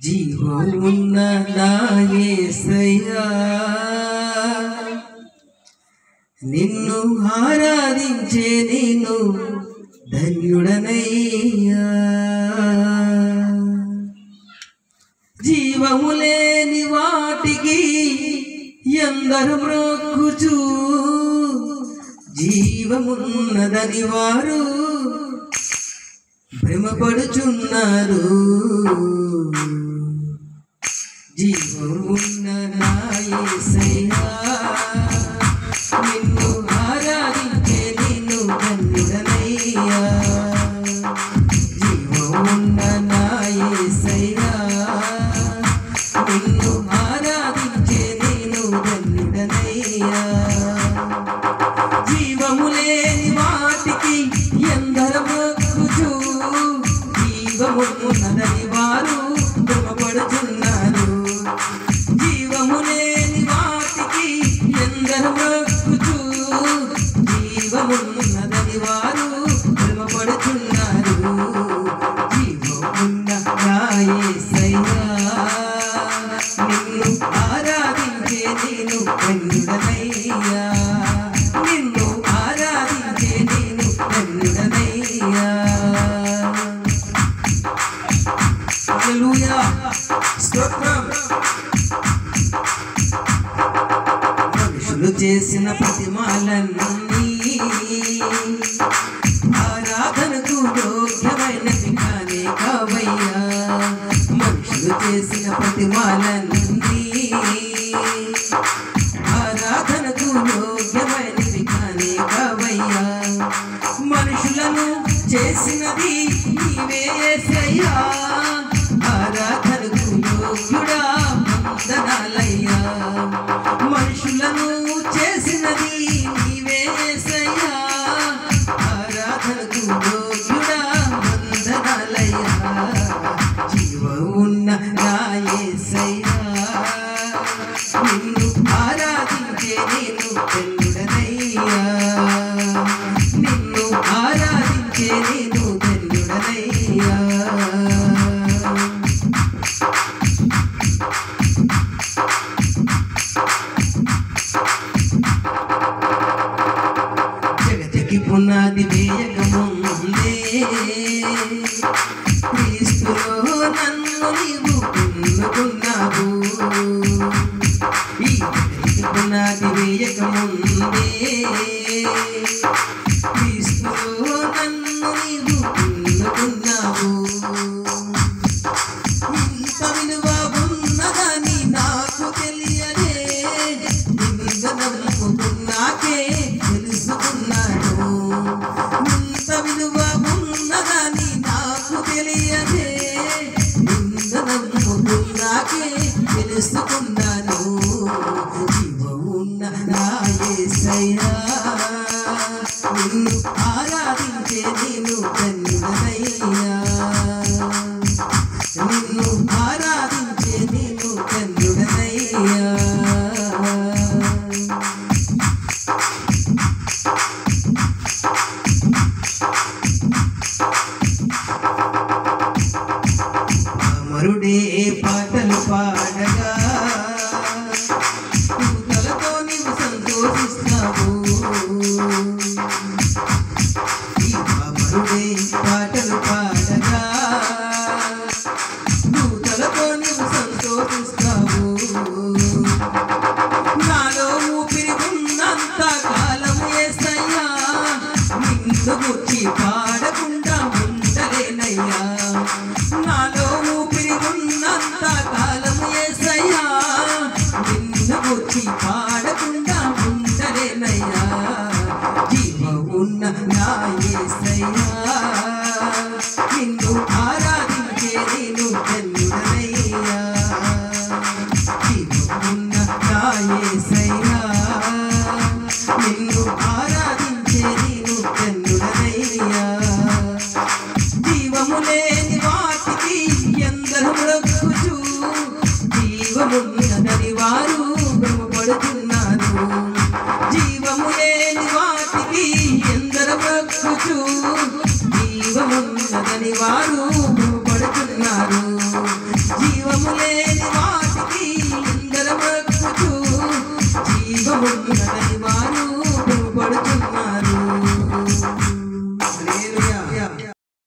జీవమున్న నా యేసయ్యా నిన్ను ఆరాధించే నేను ధన్యుడనయ్యా. జీవము లేని వాటికి ఎందరు మ్రొక్కుచు జీవమున్నదని వారు భ్రమపడుచున్నారు. జీవమున్న నా యేసయ్యా నిన్ను ఆరాధించే నేను ధన్యుడనయ్యా. జీవమున్న నా యేసయ్యా నిన్ను ఆరాధించే నేను ధన్యుడనయ్యా. జీవము లేని వాటికి ఎందరు మొక్కుచు జీవమున్నదని వారు భ్రమపడుచున్నారు. జీవము లేని వాటికి ఎందరు మొక్కుచు జీవమున్నదని వారు భ్రమపడుచున్నారు. జీవమున్న నా యేసయ్యా నిన్ను ఆరాధించే నేను ధన్యుడనయ్యా. నిన్ను ఆరాధించే నేను ధన్యుడనయ్యా. హల్లెలూయా స్తోత్రం. మనుషులు చేసిన ప్రతిమాలన్నీ ఆరాధనకు యోగ్యమైనవి కానే కావయ్యా. మనుషులు చేసిన ప్రతిమాలన్నీ ఆరాధనకు యోగ్యమైనవి కానే కావయ్యా. మనుషులను చేసినది నీవే యేసయ్యా. ఆరాధనకు యోగ్యుడా వందనాలయ్యా. మనుషులను చేసినది నీవే యేసయ్యా. ఆరాధనకు యోగ్యుడా వందనాలయ్యా. జీవమున్న నా యేసయ్యా నిన్ను ఆరాధించే నేను ధన్యుడనయ్యా. నిన్ను ఆరాధించే నేను ధన్యుడనయ్యా. జగతికి పునాది వేయకముందే క్రీస్తులో నన్ను నీవు పొందుకున్నావు. ఈ జగతికి పునాది వేయకముందే క్రీస్తులో నన్ను నీవు పొందుకున్నావు. ఇంత విలువ ఉన్నదని నాకు తెలియదే. నిన్ను నమ్ముకున్నాకే తెలుసుకున్నాను. ఇంత విలువ ఉన్నదని నాకు తెలియదే. నిన్ను నమ్ముకున్నాకే తెలుసుకున్నాను. జీవమున్న నా యేసయ్యా నిన్ను ఆరాధించే నేను ధన్యుడనయ్యా. నిన్ను ఆరాధించే నేను ధన్యుడనయ్యా. అమరుడే పాటలు పాడగా పూతలతో నీవు సంతోషిస్తావు. ఈ అమరుడే పాటలు పాడగా పూతలతో నీవు సంతోషిస్తావు. నాలో ఊపిరి ఉన్నంత కాలం యేసయ్యా నిన్ను గురించి పాడకుండా ఉండలేనయ్యా. నాలో ఊపిరి ఉన్నంత కాలం యేసయ్యా నిన్ను గురించి పాడకుండా ఉండలేనయ్యా. జీవమున్న నా యేసయ్యా నిన్ను ఆరాధించే నేను ధన్యుడనయ్యా. జీవమున్న నా యేసయ్యా నిన్ను ఆరాధించే నేను ధన్యుడనయ్యా. జీవము లేని వాటికి ఎందరు మ్రొక్కుచు జీవమున్నదని వారు భ్రమపడుతున్నారు. జీవము లేని వాటికి ఎందరు మ్రొక్కుచు జీవమున్నదని వారు భ్రమపడుతున్నారు. ఉన్నదని